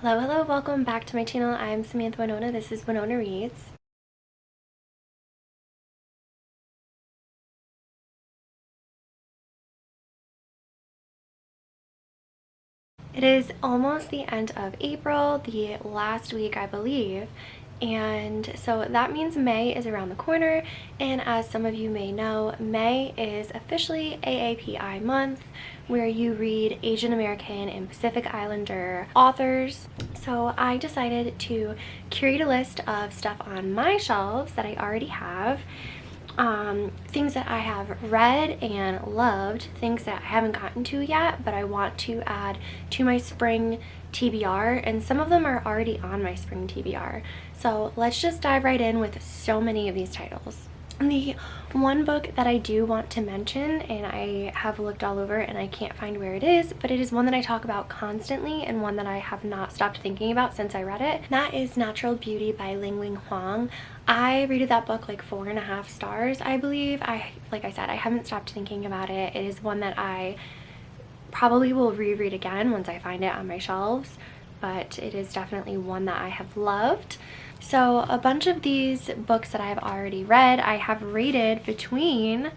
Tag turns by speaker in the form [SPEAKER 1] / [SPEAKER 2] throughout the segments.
[SPEAKER 1] Hello, welcome back to my channel. I'm Samantha Winona. This is Winona Reads. It is almost the end of April, the last week I believe, and so that means May is around the corner, and as some of you may know, May is officially AAPI month, where you read Asian American and Pacific Islander authors. So I decided to curate a list of stuff on my shelves that I already have, things that I have read and loved, things that I haven't gotten to yet but I want to add to my spring TBR, and some of them are already on my spring TBR. So let's just dive right in with so many of these titles. The one book that I do want to mention, and I have looked all over and I can't find where it is, but it is one that I talk about constantly and one that I have not stopped thinking about since I read it. That is Natural Beauty by Ling Huang. I rated that book like 4.5 stars, I believe. Like I said, I haven't stopped thinking about it. It is one that I probably will reread again once I find it on my shelves, but it is definitely one that I have loved. So a bunch of these books that I've already read, I have rated between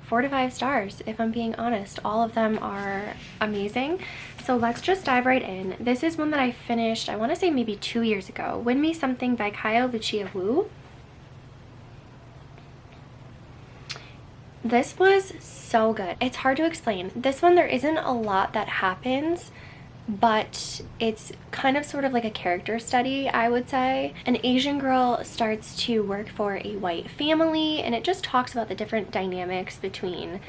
[SPEAKER 1] 4 to 5 stars, if I'm being honest. All of them are amazing. So let's just dive right in. This is one that I finished, I want to say maybe 2 years ago. Win Me Something by Kyle Lucia Wu. This was so good. It's hard to explain. This one, there isn't a lot that happens, but it's kind of sort of like a character study, I would say. An Asian girl starts to work for a white family, and it just talks about the different dynamics between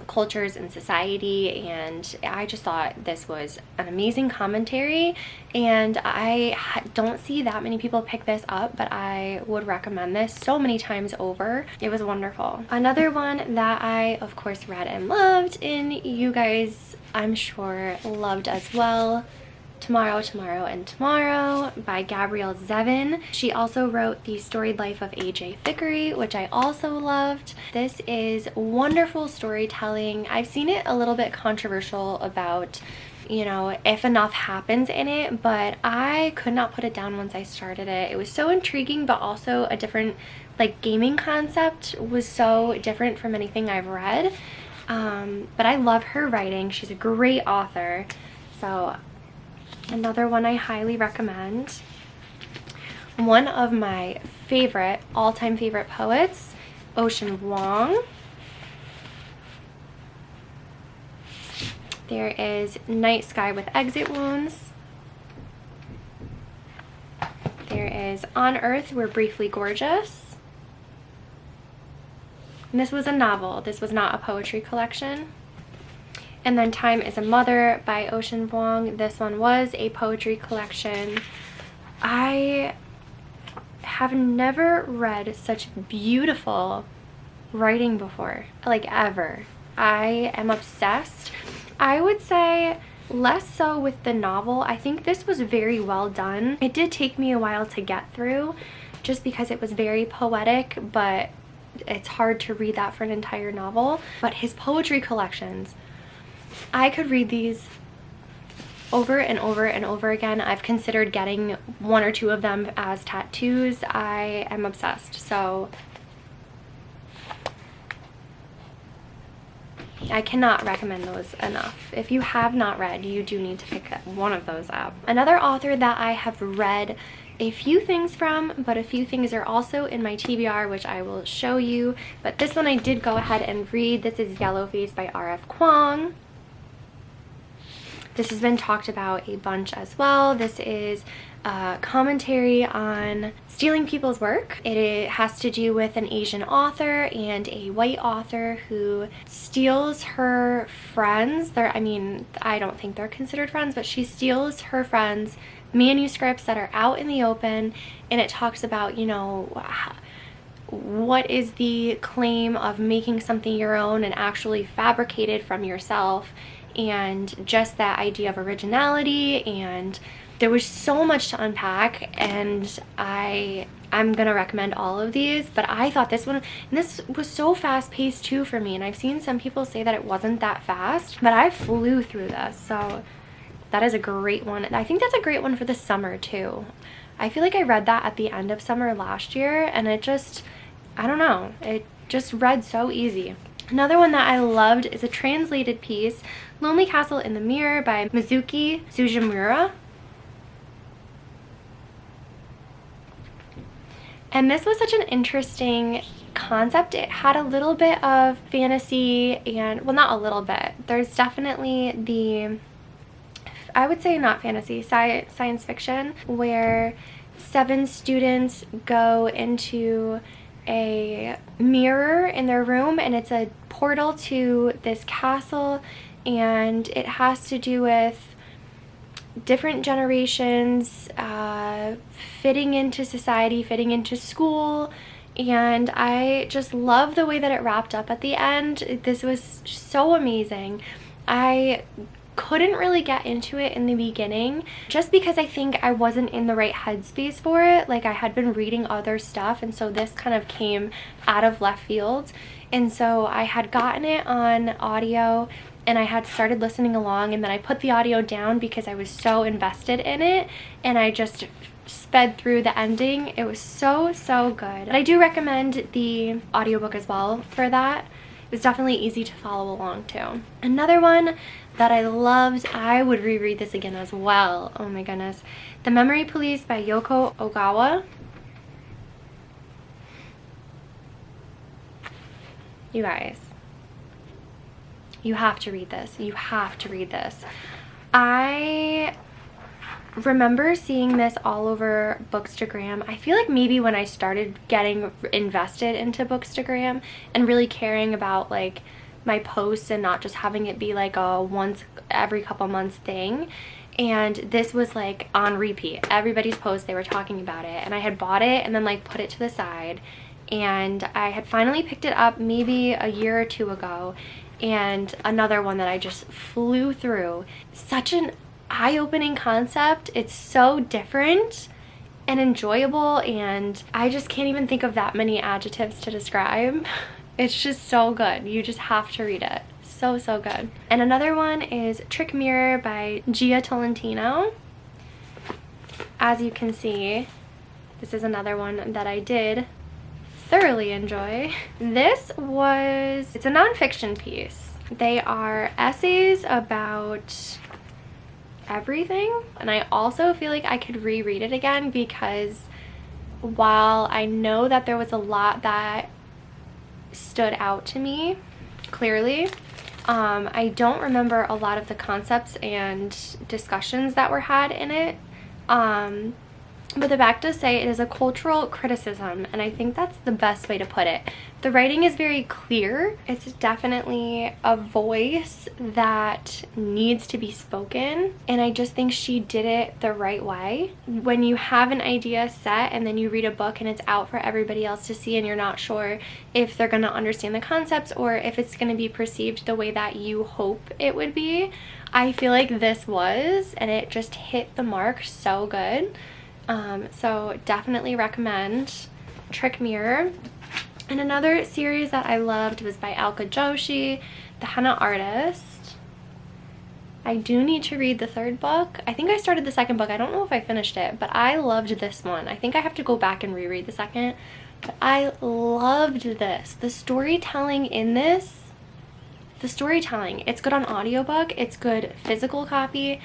[SPEAKER 1] cultures and society, and I just thought this was an amazing commentary, and I don't see that many people pick this up, but I would recommend this so many times over. It was wonderful. Another one that I of course read and loved, and you guys I'm sure loved as well, Tomorrow, Tomorrow, and Tomorrow by Gabrielle Zevin. She also wrote The Storied Life of A.J. Thickery, which I also loved. This is wonderful storytelling. I've seen it a little bit controversial about, you know, if enough happens in it, but I could not put it down once I started it. It was so intriguing, but also a different, like, gaming concept was so different from anything I've read. But I love her writing. She's a great author. So another one I highly recommend. One of my favorite, all-time favorite poets, Ocean Vuong. There is Night Sky with Exit Wounds. There is On Earth We're Briefly Gorgeous. And this was a novel. This was not a poetry collection. And then Time is a Mother by Ocean Vuong. This one was a poetry collection. I have never read such beautiful writing before, like ever. I am obsessed. I would say less so with the novel. I think this was very well done. It did take me a while to get through just because it was very poetic, but it's hard to read that for an entire novel. But his poetry collections, I could read these over and over and over again. I've considered getting 1 or 2 of them as tattoos. I am obsessed. So I cannot recommend those enough. If you have not read, you do need to pick one of those up. Another author that I have read a few things from, but a few things are also in my TBR, which I will show you. But this one I did go ahead and read. This is Yellowface by R.F. Kuang. This has been talked about a bunch as well. This is a commentary on stealing people's work. It has to do with an Asian author and a white author who steals her friends. I don't think they're considered friends, but she steals her friends' manuscripts that are out in the open, and it talks about, you know, what is the claim of making something your own and actually fabricated from yourself, and just that idea of originality. And there was so much to unpack, and I'm gonna recommend all of these, but I thought this one, and this was so fast-paced too for me, and I've seen some people say that it wasn't that fast, but I flew through this. So That is a great one. I think that's a great one for the summer too. I feel like I read that at the end of summer last year, and it just, I don't know, it just read so easy. Another one that I loved is a translated piece, Lonely Castle in the Mirror by Mizuki Sujimura. And this was such an interesting concept. It had a little bit of fantasy and, well, not a little bit. There's definitely the, I would say not fantasy, science fiction, where 7 students go into a mirror in their room, and it's a portal to this castle, and it has to do with different generations fitting into society, fitting into school, and I just love the way that it wrapped up at the end. This was so amazing. I couldn't really get into it in the beginning just because I think I wasn't in the right headspace for it. Like, I had been reading other stuff, and so this kind of came out of left field, and so I had gotten it on audio and I had started listening along, and then I put the audio down because I was so invested in it, and I just sped through the ending. It was so good. But I do recommend the audiobook as well for that. It was definitely easy to follow along too. Another one that I loved, I would reread this again as well. Oh my goodness. The Memory Police by Yoko Ogawa. You guys, you have to read this. You have to read this. I remember seeing this all over Bookstagram. I feel like maybe when I started getting invested into Bookstagram and really caring about like my posts and not just having it be like a once every couple months thing. And this was like on repeat. Everybody's post, they were talking about it, and I had bought it and then like put it to the side. And I had finally picked it up maybe a year or two ago, and another one that I just flew through. Such an eye-opening concept. It's so different and enjoyable, and I just can't even think of that many adjectives to describe. It's just so good. You just have to read it. So good. And another one is Trick Mirror by Gia Tolentino. As you can see, this is another one that I did thoroughly enjoy. It's a nonfiction piece. They are essays about everything, and I also feel like I could reread it again because while I know that there was a lot that stood out to me clearly, I don't remember a lot of the concepts and discussions that were had in it. But the back does say it is a cultural criticism, and I think that's the best way to put it. The writing is very clear. It's definitely a voice that needs to be spoken, and I just think she did it the right way. When you have an idea set and then you read a book and it's out for everybody else to see, and you're not sure if they're going to understand the concepts or if it's going to be perceived the way that you hope it would be, I feel like this was, and it just hit the mark so good. So definitely recommend Trick Mirror. And another series that I loved was by Alka Joshi, The Henna Artist. I do need to read the 3rd book. I think I started the 2nd book. I don't know if I finished it, but I loved this one. I think I have to go back and reread the 2nd, but I loved this. The storytelling in this, it's good on audiobook, it's good physical copy.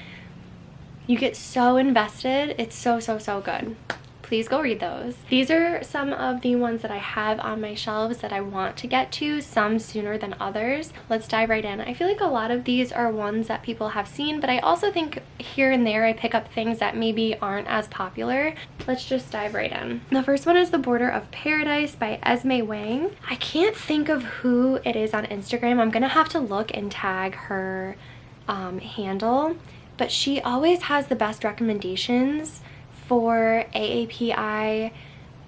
[SPEAKER 1] You get so invested. It's so good. Please go read those. These are some of the ones that I have on my shelves that I want to get to, some sooner than others. Let's dive right in. I feel like a lot of these are ones that people have seen, but I also think here and there I pick up things that maybe aren't as popular. Let's just dive right in. The first one is The Border of Paradise by Esme Wang. I can't think of who it is on Instagram. I'm gonna have to look and tag her handle. But she always has the best recommendations for AAPI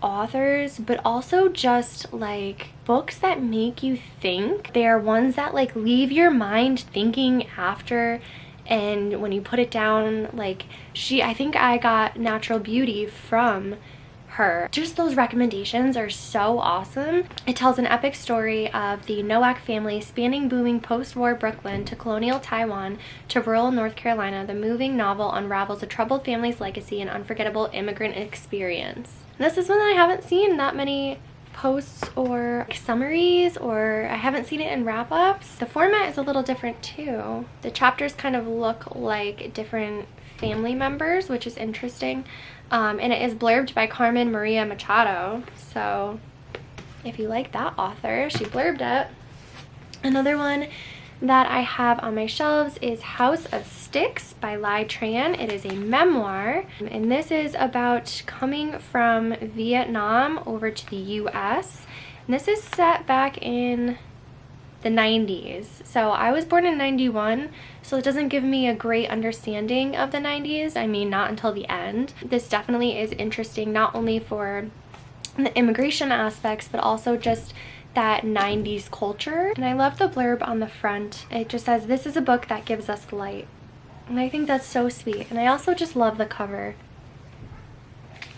[SPEAKER 1] authors, but also just like books that make you think. They are ones that like leave your mind thinking after, and when you put it down, like I think I got Natural Beauty from her. Just those recommendations are so awesome. It tells an epic story of the Nowak family spanning booming post-war Brooklyn to colonial Taiwan to rural North Carolina. The moving novel unravels a troubled family's legacy and unforgettable immigrant experience. And this is one that I haven't seen that many posts or summaries, or I haven't seen it in wrap-ups. The format is a little different too. The chapters kind of look like different family members, which is interesting. And it is blurbed by Carmen Maria Machado. So if you like that author, she blurbed it. Another one that I have on my shelves is House of Sticks by Lai Tran. It is a memoir, and this is about coming from Vietnam over to the US. And this is set back in the 90s. So I was born in 91, so it doesn't give me a great understanding of the 90s. I mean, not until the end. This definitely is interesting, not only for the immigration aspects, but also just that 90s culture. And I love the blurb on the front. It just says, "This is a book that gives us light." And I think that's so sweet. And I also just love the cover.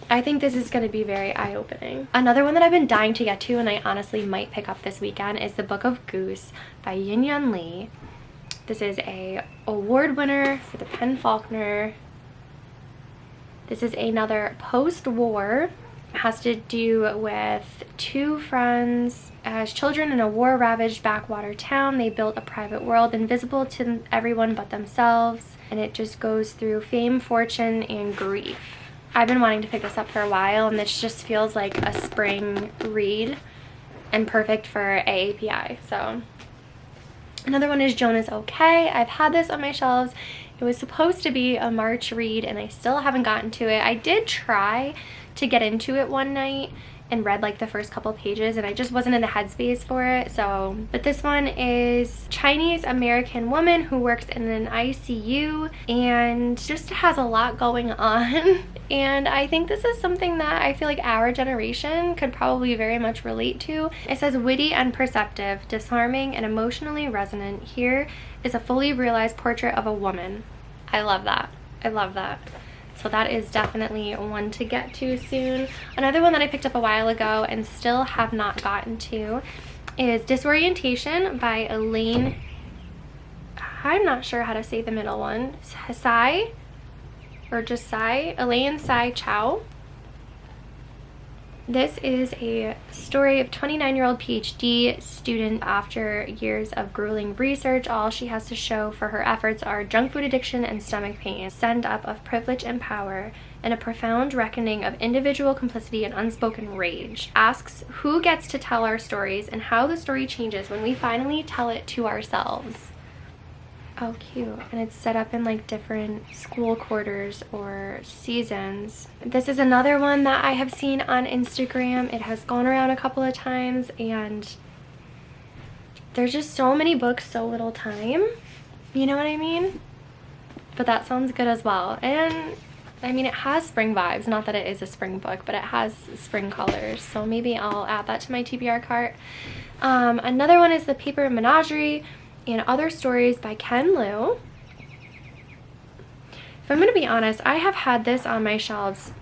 [SPEAKER 1] I think this is going to be very eye-opening. Another one that I've been dying to get to, and I honestly might pick up this weekend, is The Book of Goose by Yin Yun Lee. This is a award winner for the PEN/Faulkner. This is another post-war. It has to do with two friends. As children in a war-ravaged backwater town, they built a private world invisible to everyone but themselves. And it just goes through fame, fortune, and grief. I've been wanting to pick this up for a while, and this just feels like a spring read and perfect for AAPI. So another one is Jonah's Okay. I've had this on my shelves. It was supposed to be a March read, and I still haven't gotten to it. I did try to get into it one night and read like the first couple pages, and I just wasn't in the headspace for it. So, but this one is Chinese American woman who works in an ICU and just has a lot going on. And I think this is something that I feel like our generation could probably very much relate to. It says, witty and perceptive, disarming and emotionally resonant, here is a fully realized portrait of a woman. I love that. I love that. So that is definitely one to get to soon. Another one that I picked up a while ago and still have not gotten to is Disorientation by Elaine. I'm not sure how to say the middle one. Sai, or just Sai, Elaine Sai Chow. This is a story of 29-year-old PhD student. After years of grueling research, all she has to show for her efforts are junk food addiction and stomach pain, send up of privilege and power, and a profound reckoning of individual complicity and unspoken rage. Asks who gets to tell our stories and how the story changes when we finally tell it to ourselves. Oh, cute. And it's set up in like different school quarters or seasons. This is another one that I have seen on Instagram. It has gone around a couple of times, and there's just so many books, so little time. You know what I mean? But that sounds good as well. And I mean, it has spring vibes. Not that it is a spring book, but it has spring colors. So maybe I'll add that to my TBR cart. Another one is The Paper Menagerie and Other Stories by Ken Liu. If I'm going to be honest, I have had this on my shelves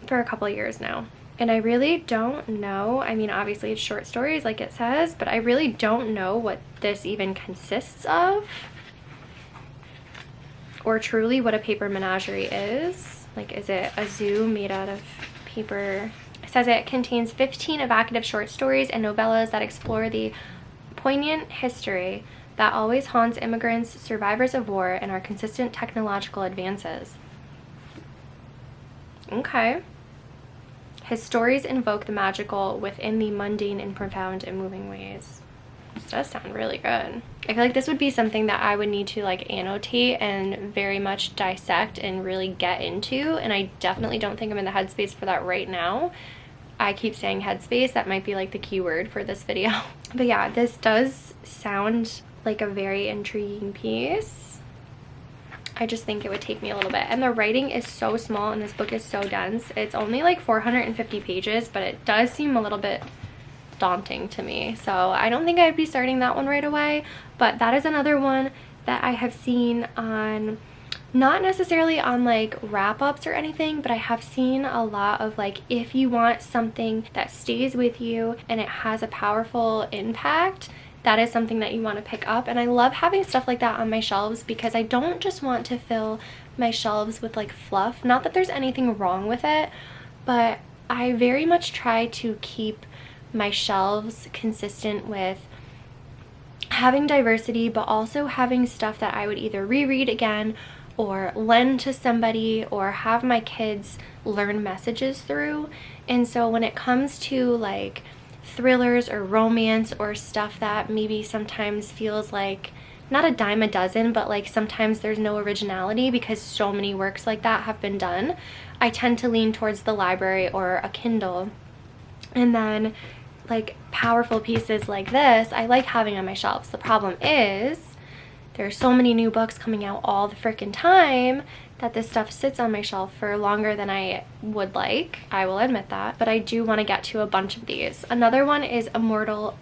[SPEAKER 1] for a couple years now, and I really don't know. I mean, obviously it's short stories like it says, but I really don't know what this even consists of, or truly what a paper menagerie is. Like, is it a zoo made out of paper? It says it contains 15 evocative short stories and novellas that explore the poignant history that always haunts immigrants, survivors of war, and our consistent technological advances. Okay. His stories invoke the magical within the mundane in profound and moving ways. This does sound really good. I feel like this would be something that I would need to like annotate and very much dissect and really get into, and I definitely don't think I'm in the headspace for that right now. I keep saying headspace, that might be like the keyword for this video. But yeah, this does sound like a very intriguing piece. I just think it would take me a little bit. And the writing is so small and this book is so dense. It's only like 450 pages, but it does seem a little bit daunting to me. So I don't think I'd be starting that one right away, but that is another one that I have seen on not necessarily on like wrap-ups or anything, but I have seen a lot of like, if you want something that stays with you and it has a powerful impact, that is something that you want to pick up. And I love having stuff like that on my shelves because I don't just want to fill my shelves with like fluff. Not that there's anything wrong with it, but I very much try to keep my shelves consistent with having diversity, but also having stuff that I would either reread again or lend to somebody or have my kids learn messages through. And so when it comes to like thrillers or romance or stuff that maybe sometimes feels like not a dime a dozen, but like sometimes there's no originality because so many works like that have been done, I tend to lean towards the library or a Kindle. And then like powerful pieces like this, I like having on my shelves. The problem is there are so many new books coming out all the freaking time that this stuff sits on my shelf for longer than I would like. I will admit that, but I do want to get to a bunch of these. Another one is Immortal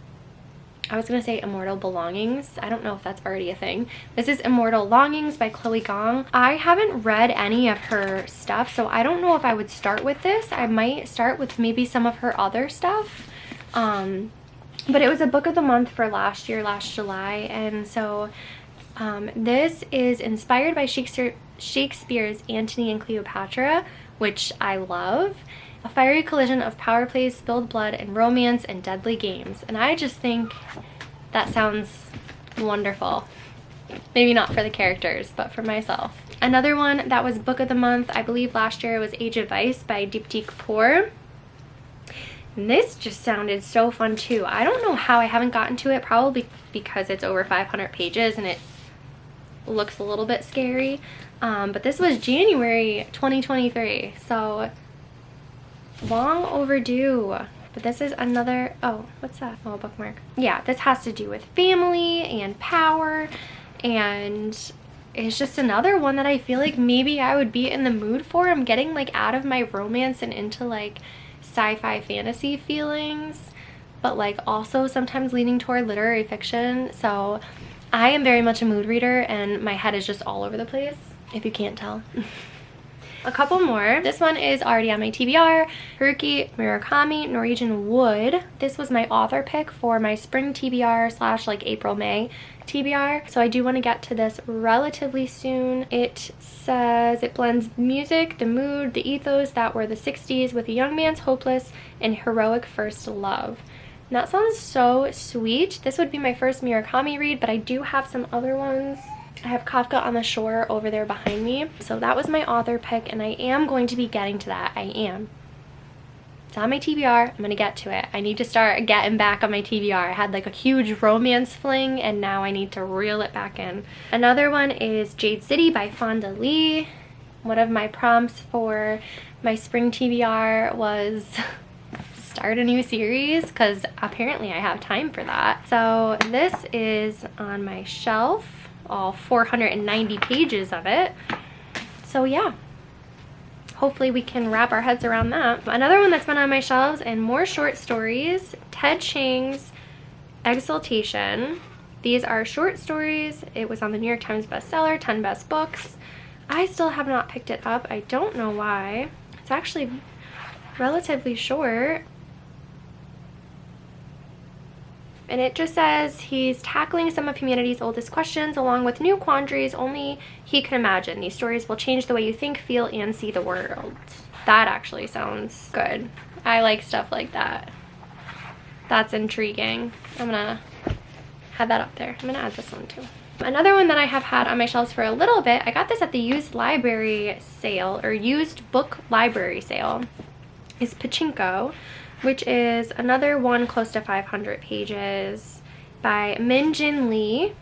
[SPEAKER 1] Belongings. I don't know if that's already a thing. This is Immortal Longings by Chloe Gong. I haven't read any of her stuff, so I don't know if I would start with this. I might start with maybe some of her other stuff. But it was a book of the month for last July, and so this is inspired by Shakespeare's Antony and Cleopatra, which I love. A fiery collision of power plays, spilled blood, and romance and deadly games. And I just think that sounds wonderful. Maybe not for the characters, but for myself. Another one that was book of the month, I believe last year, was Age of Vice by Deepti Kapoor. And this just sounded so fun too. I don't know how I haven't gotten to it, probably because it's over 500 pages and it looks a little bit scary. But this was January 2023, so long overdue. But this is another, oh, what's that? Oh, a bookmark. Yeah, this has to do with family and power, and it's just another one that I feel like maybe I would be in the mood for. I'm getting like out of my romance and into like sci-fi fantasy feelings, but like also sometimes leaning toward literary fiction. So I am very much a mood reader and my head is just all over the place, if you can't tell. A couple more. This one is already on my TBR. Haruki Murakami, Norwegian Wood. This was my author pick for my spring TBR / like April-May TBR. So I do want to get to this relatively soon. It says it blends music, the mood, the ethos that were the 60s with a young man's hopeless and heroic first love. And that sounds so sweet. This would be my first Murakami read, but I do have some other ones. I have Kafka on the Shore over there behind me. So that was my author pick, and I am going to be getting to that. I am. It's on my TBR. I'm going to get to it. I need to start getting back on my TBR. I had like a huge romance fling, and now I need to reel it back in. Another one is Jade City by Fonda Lee. One of my prompts for my spring TBR was start a new series, because apparently I have time for that. So this is on my shelf. All 490 pages of it. So yeah, hopefully we can wrap our heads around that. Another one that's been on my shelves, and more short stories, Ted Chiang's Exaltation. These are short stories. It was on the New York Times bestseller, 10 best books. I still have not picked it up. I don't know why. It's actually relatively short. And it just says he's tackling some of humanity's oldest questions along with new quandaries only he can imagine. These stories will change the way you think, feel, and see the world. That actually sounds good. I like stuff like that. That's intriguing. I'm gonna have that up there. I'm gonna add this one too. Another one that I have had on my shelves for a little bit, I got this at the used library sale, or used book library sale, is Pachinko, which is another one close to 500 pages by Min Jin Lee.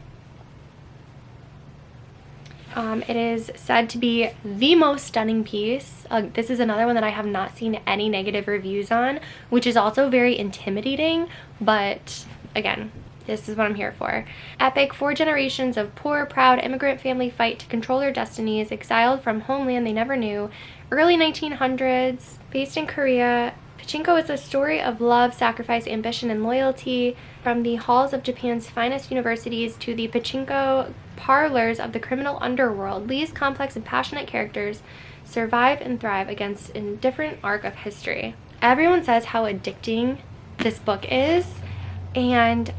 [SPEAKER 1] It is said to be the most stunning piece. This is another one that I have not seen any negative reviews on, which is also very intimidating, but again, this is what I'm here for. Epic, 4 generations of poor, proud immigrant family fight to control their destinies, exiled from homeland they never knew. Early 1900s, based in Korea, Pachinko is a story of love, sacrifice, ambition, and loyalty. From the halls of Japan's finest universities to the pachinko parlors of the criminal underworld, Lee's complex and passionate characters survive and thrive against a different arc of history. Everyone says how addicting this book is, and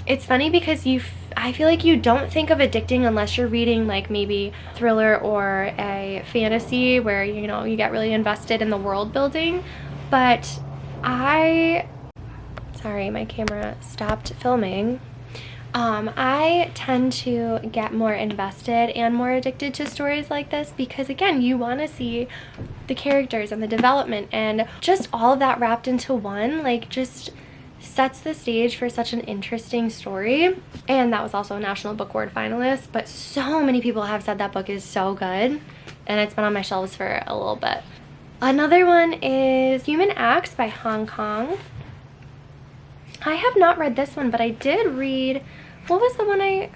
[SPEAKER 1] it's funny because I feel like you don't think of addicting unless you're reading like maybe thriller or a fantasy where, you know, you get really invested in the world building. But sorry, my camera stopped filming. I tend to get more invested and more addicted to stories like this because, again, you want to see the characters and the development, and just all of that wrapped into one, like, just sets the stage for such an interesting story. And that was also a National Book Award finalist, but so many people have said that book is so good, and it's been on my shelves for a little bit. Another one is Human Acts by Hong Kong. I have not read this one, but I did read, what was the one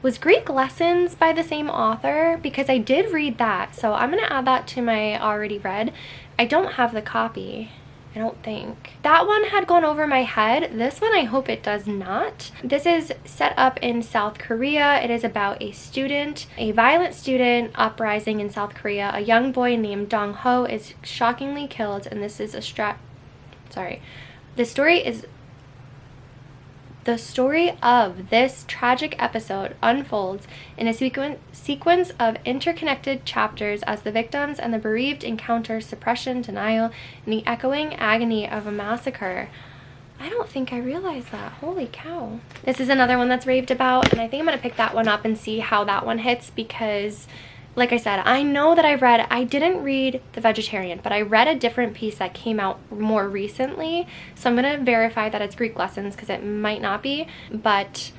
[SPEAKER 1] was Greek Lessons by the same author? Because I did read that, so I'm gonna add that to my already read. I don't have the copy, I don't think. That one had gone over my head. This one, I hope it does not. This is set up in South Korea. It is about a violent student uprising in South Korea. A young boy named Dong Ho is shockingly killed, and this is the story of this tragic episode unfolds in a sequence of interconnected chapters as the victims and the bereaved encounter suppression, denial, and the echoing agony of a massacre. I don't think I realized that. Holy cow. This is another one that's raved about, and I think I'm going to pick that one up and see how that one hits because, like I said, I know that I didn't read The Vegetarian, but I read a different piece that came out more recently. So I'm going to verify that it's Greek Lessons because it might not be. But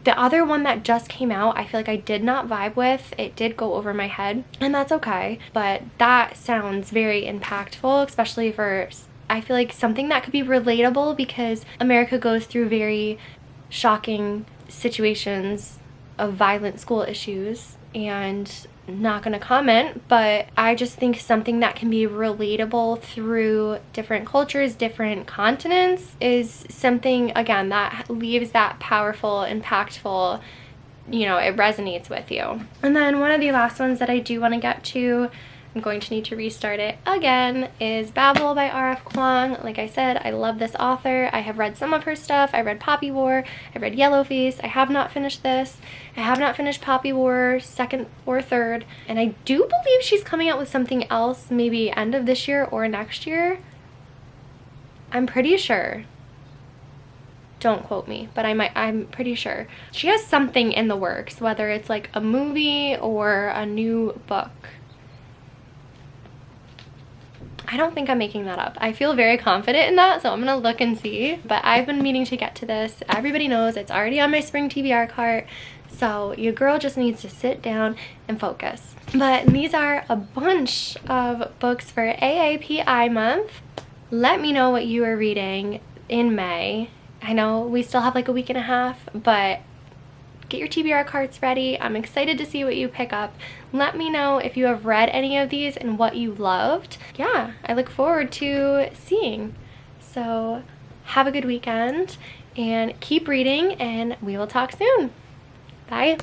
[SPEAKER 1] the other one that just came out, I feel like I did not vibe with. It did go over my head, and that's okay. But that sounds very impactful, especially for, I feel like, something that could be relatable because America goes through very shocking situations of violent school issues. And not gonna comment, but I just think something that can be relatable through different cultures, different continents is something, again, that leaves that powerful, impactful, you know, it resonates with you. And then one of the last ones that I do want to get to, I'm going to need to restart it again, is Babel by R.F. Kuang. Like I said, I love this author. I have read some of her stuff. I read Poppy War. I read Yellowface. I have not finished this. I have not finished Poppy War 2nd or 3rd. And I do believe she's coming out with something else maybe end of this year or next year. I'm pretty sure. Don't quote me, but I'm pretty sure. She has something in the works, whether it's like a movie or a new book. I don't think I'm making that up. I feel very confident in that, so I'm gonna look and see. But I've been meaning to get to this. Everybody knows it's already on my spring TBR cart, so your girl just needs to sit down and focus. But these are a bunch of books for AAPI month. Let me know what you are reading in May. I know we still have like a week and a half, but get your TBR carts ready. I'm excited to see what you pick up. Let me know if you have read any of these and what you loved. Yeah, I look forward to seeing. So have a good weekend and keep reading, and we will talk soon. Bye.